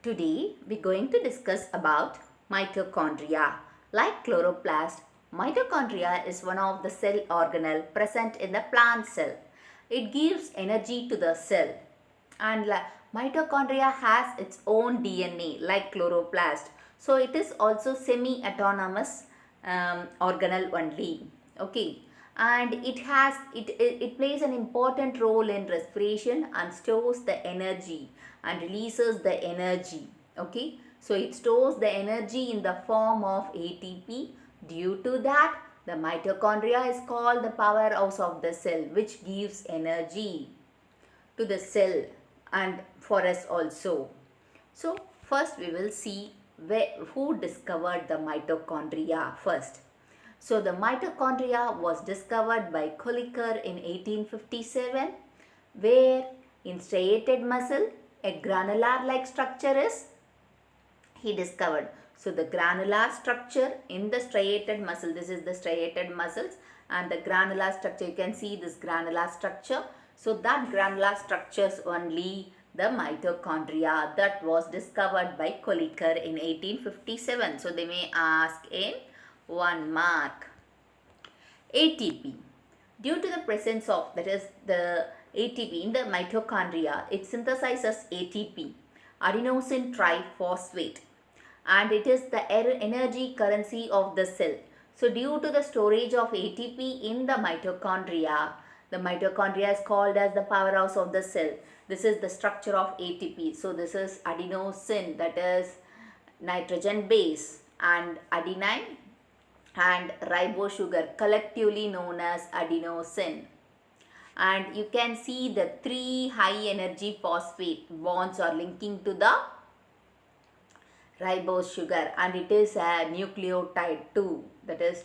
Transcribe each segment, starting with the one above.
Today we're going to discuss about mitochondria. Like chloroplast, mitochondria is one of the cell organelle present in the plant cell. It gives energy to the cell and mitochondria has its own DNA like chloroplast. So it is also semi-autonomous organelle only. Okay, and it plays an important role in respiration and stores the energy and releases the energy. Okay, so it stores the energy in the form of ATP. Due to that, the mitochondria is called the powerhouse of the cell, which gives energy to the cell and for us also. So first we will see who discovered the mitochondria first. So the mitochondria was discovered by Kolliker in 1857, where in striated muscle a granular like structure is he discovered. So the granular structure in the striated muscle, this is the striated muscles, and the granular structure, you can see this granular structure. So that granular structures only the mitochondria that was discovered by Kolliker in 1857. So they may ask in 1 mark. ATP. Due to the presence of, that is the ATP in the mitochondria, it synthesizes ATP, adenosine triphosphate, and it is the energy currency of the cell. So due to the storage of ATP in the mitochondria is called as the powerhouse of the cell. This is the structure of ATP. So this is adenosine, that is nitrogen base, and adenine and ribose sugar, collectively known as adenosine. And you can see the 3 high energy phosphate bonds are linking to the ribose sugar, and it is a nucleotide too. That is,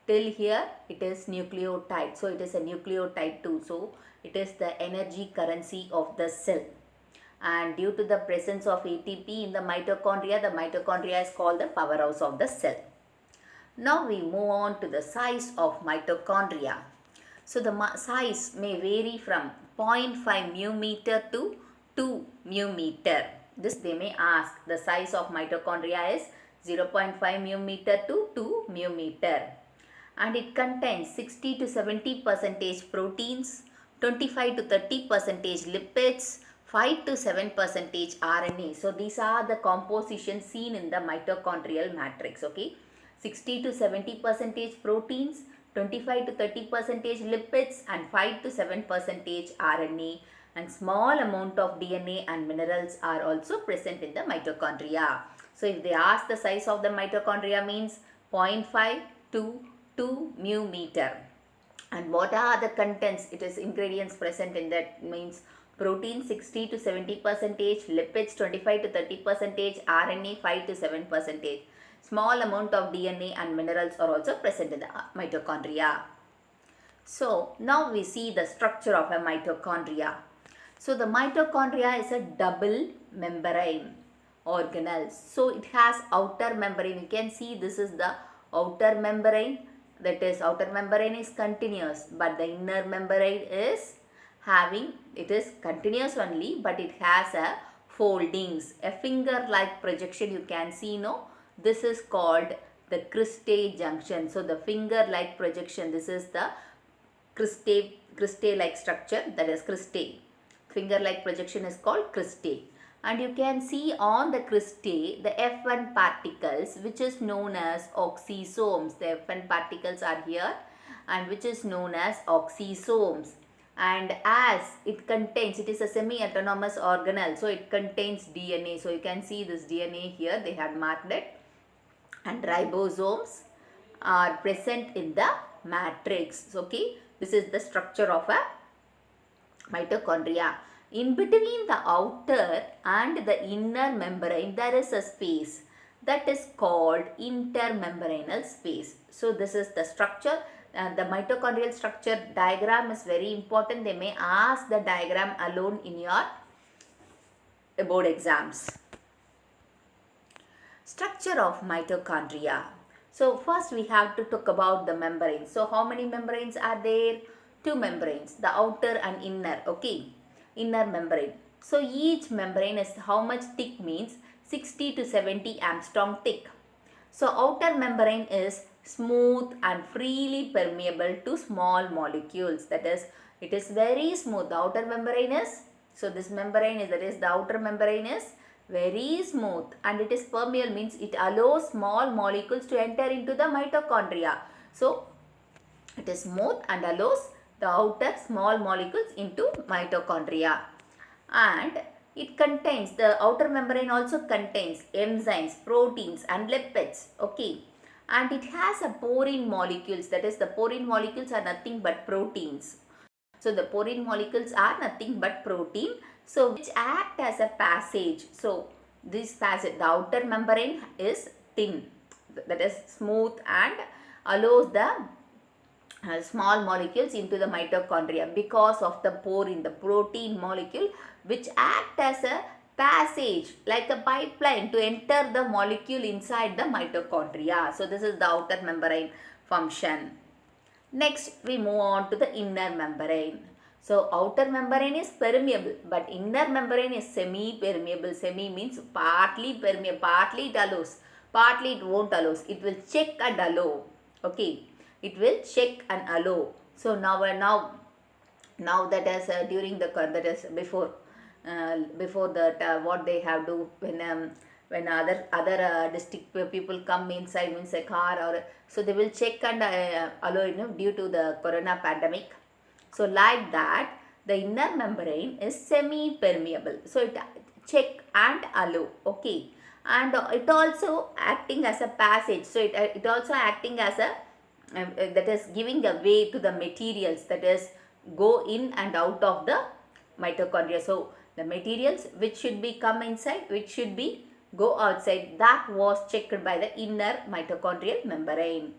till here it is nucleotide. So it is a nucleotide too. So it is the energy currency of the cell. And due to the presence of ATP in the mitochondria is called the powerhouse of the cell. Now we move on to the size of mitochondria. So the size may vary from 0.5 μm to 2 μm. This they may ask. The size of mitochondria is 0.5 μm to 2 μm. And it contains 60 to 70% proteins, 25 to 30% lipids, 5 to 7% RNA. So these are the compositions seen in the mitochondrial matrix. Okay, 60 to 70% proteins, 25 to 30% lipids, and 5 to 7% RNA, and small amount of DNA and minerals are also present in the mitochondria. So if they ask the size of the mitochondria, means 0.5 to 2 μm. And what are the contents? It is ingredients present in that, means protein 60 to 70%, lipids 25 to 30%, RNA 5 to 7%. Small amount of DNA and minerals are also present in the mitochondria. So now we see the structure of a mitochondria. So the mitochondria is a double membrane organelle. So it has outer membrane. You can see this is the outer membrane. That is, outer membrane is continuous, but the inner membrane is it is continuous only, but it has a foldings, a finger like projection. You can see, no, this is called the cristae junction. So the finger like projection, this is the cristae like structure, that is cristae. Finger like projection is called cristae. And you can see on the cristae the F1 particles, which is known as oxysomes. The F1 particles are here, and which is known as oxysomes. And as it contains, it is a semi-autonomous organelle, so it contains DNA. So you can see this DNA here, they have marked it. And ribosomes are present in the matrix. Okay, this is the structure of a mitochondria. In between the outer and the inner membrane, there is a space that is called intermembranal space. So this is the structure. The mitochondrial structure diagram is very important. They may ask the diagram alone in your board exams. Structure of mitochondria. So first we have to talk about the membranes. So how many membranes are there? 2 membranes, the outer and inner. Okay, inner membrane. So each membrane is how much thick means 60 to 70 angstrom thick. So outer membrane is smooth and freely permeable to small molecules. That is, it is very smooth. The outer membrane is, so this membrane is, that is the outer membrane is very smooth and it is permeable means it allows small molecules to enter into the mitochondria. So it is smooth and allows the outer small molecules into mitochondria. And it contains, the outer membrane also contains enzymes, proteins and lipids. Okay. And it has a porine molecules, that is the porine molecules are nothing but proteins. So the porine molecules are nothing but protein, so which act as a passage. So this passage, the outer membrane is thin, that is smooth and allows the small molecules into the mitochondria because of the porine, the protein molecule which act as a passage like a pipeline to enter the molecule inside the mitochondria. So this is the outer membrane function. Next we move on to the inner membrane. So outer membrane is permeable but inner membrane is semi-permeable. Semi means partly permeable, partly it allows, partly it won't allow. It will check and allow. Okay. It will check and allow. So now that is during the, that is before that what they have do when other district people come inside, means a car or so they will check and allow, due to the corona pandemic. So like that the inner membrane is semi permeable, so it check and allow. Okay. And it also acting as a passage, so it also acting as a that is giving a way to the materials that is go in and out of the mitochondria. So the materials which should be come inside, which should be go outside, that was checked by the inner mitochondrial membrane.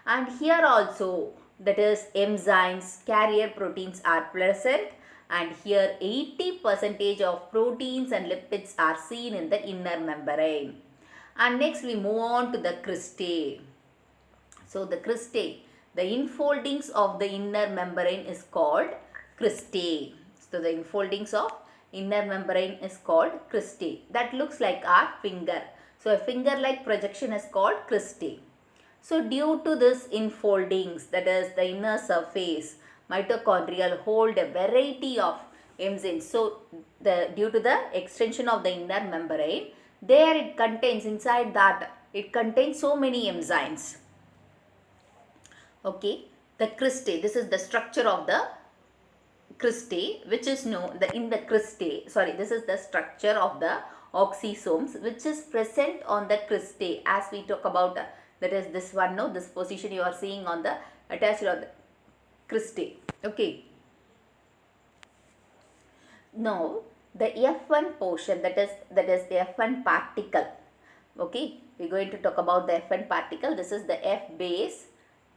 And here also, that is enzymes, carrier proteins are present, and here 80% of proteins and lipids are seen in the inner membrane. And next we move on to the cristae. So the cristae, the infoldings of the inner membrane is called cristae. So the infoldings of inner membrane is called cristae. That looks like our finger. So a finger like projection is called cristae. So due to this infoldings, that is the inner surface, mitochondria hold a variety of enzymes. So due to the extension of the inner membrane, there it contains, inside that it contains so many enzymes. Okay, the cristae, this is the structure of the cristae, which is known in the cristae, sorry, this is the structure of the oxysomes which is present on the cristae, as we talk about that is this one, no, this position you are seeing on the attached of the cristae. Okay. Now the F1 portion, that is the F1 particle. Okay, we are going to talk about the F1 particle. This is the F base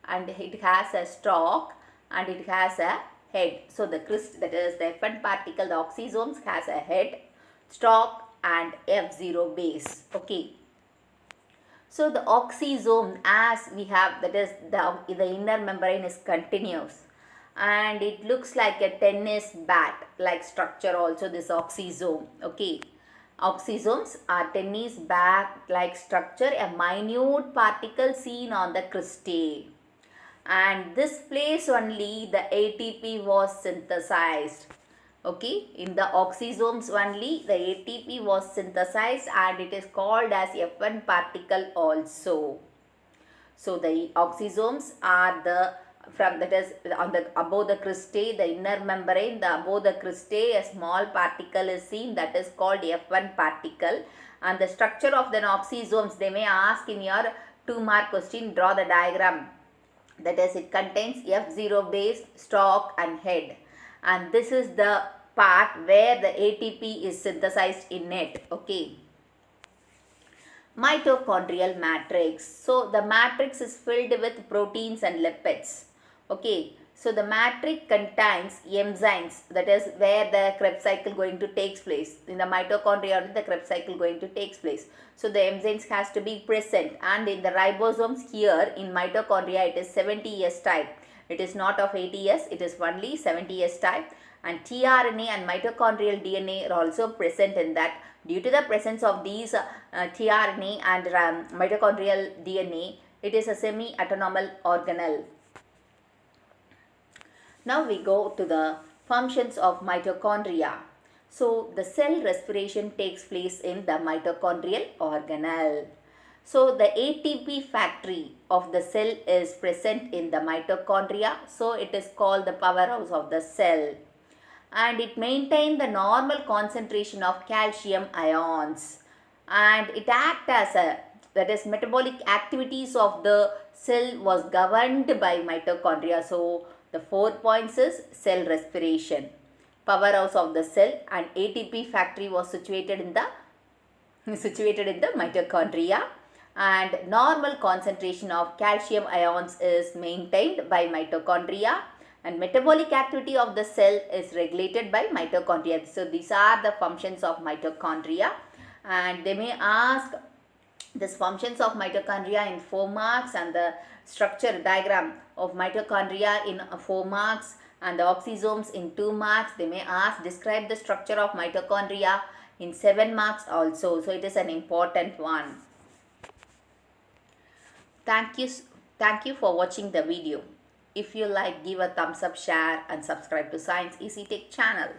and it has a stalk and it has a head. So the that is the F1 particle, the oxysomes has a head, stalk and F0 base. Okay. So the oxysome, as we have, that is the inner membrane is continuous and it looks like a tennis bat like structure also, this oxysome. Okay. Oxysomes are tennis bat like structure, a minute particle seen on the cristae. And this place only the ATP was synthesized. Okay, in the oxysomes only the ATP was synthesized and it is called as F1 particle also. So the oxysomes are the that is on the above the cristae, the inner membrane, the above the cristae a small particle is seen, that is called F1 particle. And the structure of the oxysomes, they may ask in your 2-mark question, draw the diagram. That is, it contains F0 base, stalk and head, and this is the part where the ATP is synthesized in it. Okay. Mitochondrial matrix. So the matrix is filled with proteins and lipids. Okay. So the matrix contains enzymes, that is where the Krebs cycle going to takes place. In the mitochondria the Krebs cycle going to takes place. So the enzymes has to be present, and in the ribosomes here in mitochondria it is 70S type. It is not of 80S, it is only 70S type, and tRNA and mitochondrial DNA are also present in that. Due to the presence of these tRNA and mitochondrial DNA, it is a semi-autonomous organelle. Now we go to the functions of mitochondria. So the cell respiration takes place in the mitochondrial organelle. So the ATP factory of the cell is present in the mitochondria. So it is called the powerhouse of the cell. And it maintains the normal concentration of calcium ions. And it acts as a, that is, metabolic activities of the cell was governed by mitochondria. So the 4 points is cell respiration, powerhouse of the cell, and ATP factory was situated in the mitochondria, and normal concentration of calcium ions is maintained by mitochondria, and metabolic activity of the cell is regulated by mitochondria. So these are the functions of mitochondria, and they may ask these functions of mitochondria in 4 marks and the structure diagram of mitochondria in 4 marks and the oxysomes in 2 marks. They may ask describe the structure of mitochondria in 7 marks also. So it is an important one. Thank you for watching the video. If you like, give a thumbs up, share and subscribe to Science Easy Tech channel.